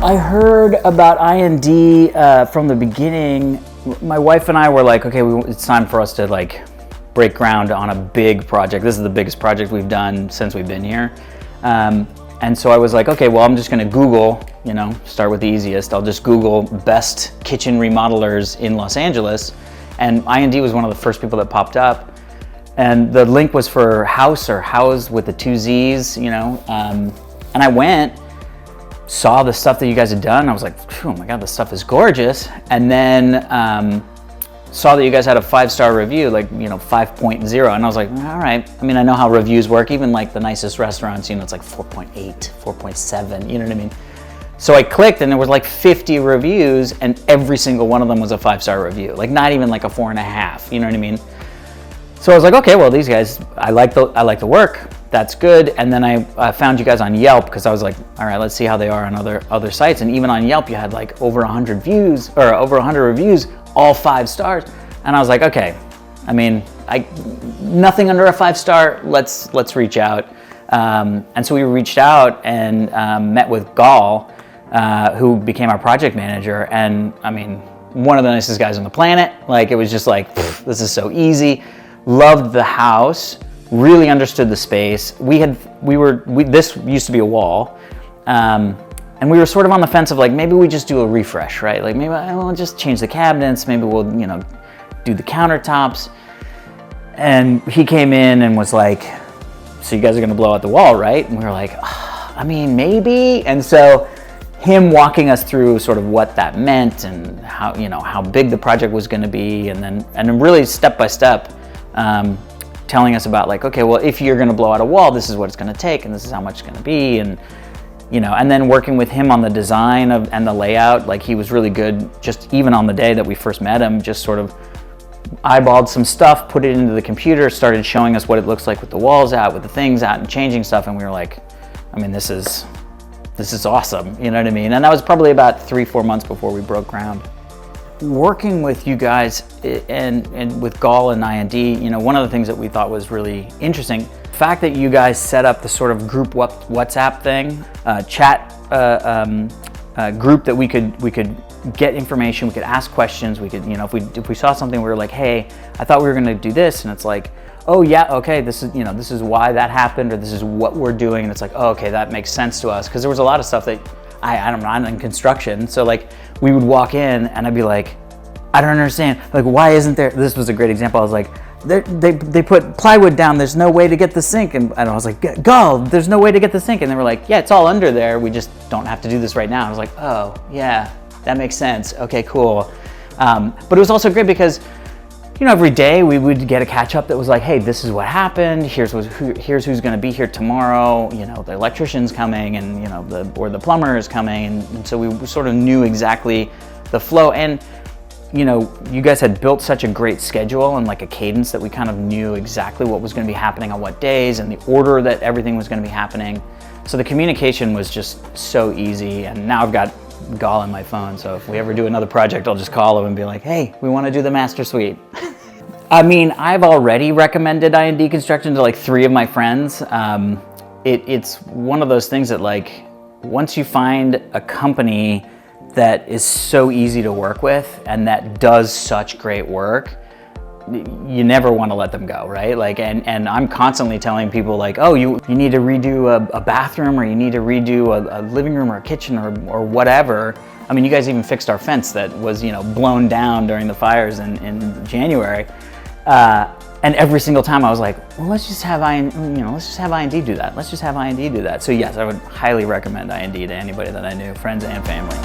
I heard about I&D from the beginning. My wife and I were like, okay, it's time for us to like break ground on a big project. This is the biggest project we've done since we've been here. And so I was like, okay, well, I'm just gonna Google, start with the easiest. I'll just Google best kitchen remodelers in Los Angeles. And I&D was one of the first people that popped up. And the link was for House with the 2 Z's, and I went, saw the stuff that you guys had done. I was like, oh my God, this stuff is gorgeous. And then saw that you guys had a 5-star review, 5.0. And I was like, all right. I mean, I know how reviews work. Even like the nicest restaurants, it's like 4.8, 4.7, you know what I mean? So I clicked and there was like 50 reviews and every single one of them was a 5-star review. Like not even like a 4.5, you know what I mean? So I was like, okay, well, these guys, I like the work. That's good. And then I found you guys on Yelp because I was like, all right, let's see how they are on other sites. And even on Yelp, you had like over 100 views or over 100 reviews, all 5 stars. And I was like, okay, I mean, nothing under a 5-star. Let's reach out. And so we reached out and met with Gall, who became our project manager. And I mean, one of the nicest guys on the planet. Like it was just like, this is so easy. Loved the house, really understood the space. This used to be a wall, and we were sort of on the fence of like, maybe we just do a refresh, right? Like maybe we'll just change the cabinets, maybe we'll, do the countertops. And he came in and was like, so you guys are gonna blow out the wall, right? And we were like, I mean, maybe. And so him walking us through sort of what that meant and how big the project was gonna be, and then really step by step, telling us about like, okay, well, if you're gonna blow out a wall, this is what it's gonna take, and this is how much it's gonna be, and and then working with him on the design and the layout. Like he was really good, just even on the day that we first met him, just sort of eyeballed some stuff, put it into the computer, started showing us what it looks like with the walls out, with the things out, and changing stuff, and we were like, I mean, this is awesome, you know what I mean? And that was probably about 3-4 months before we broke ground. Working with you guys and with Gall and I&D, one of the things that we thought was really interesting, the fact that you guys set up the sort of group WhatsApp thing, chat group that we could get information, we could ask questions, we could, if we saw something, we were like, hey, I thought we were gonna do this, and it's like, oh yeah, okay, this is why that happened, or this is what we're doing, and it's like, oh, okay, that makes sense to us, because there was a lot of stuff that I'm in construction, so like we would walk in and I'd be like, I don't understand, like why isn't there, this was a great example, I was like, they put plywood down, there's no way to get the sink, and I was like, Gall, there's no way to get the sink, and they were like, yeah, it's all under there, we just don't have to do this right now. I was like, oh yeah, that makes sense, okay, cool. But it was also great because every day we would get a catch up that was like, hey, this is what happened. Here's who's going to be here tomorrow. The electrician's coming, and the plumber is coming, and so we sort of knew exactly the flow. And you guys had built such a great schedule and like a cadence that we kind of knew exactly what was going to be happening on what days and the order that everything was going to be happening. So the communication was just so easy. And now I've got Gall on my phone, so if we ever do another project, I'll just call him and be like, hey, we want to do the master suite. I mean, I've already recommended I&D Construction to like 3 of my friends. It's one of those things that like, once you find a company that is so easy to work with and that does such great work, you never want to let them go, right? Like, and I'm constantly telling people like, oh, you need to redo a bathroom, or you need to redo a living room or a kitchen or whatever. I mean, you guys even fixed our fence that was, blown down during the fires in January. And every single time I was like, well, let's just have I&D do that. Let's just have I&D do that. So yes, I would highly recommend I&D to anybody that I knew, friends and family.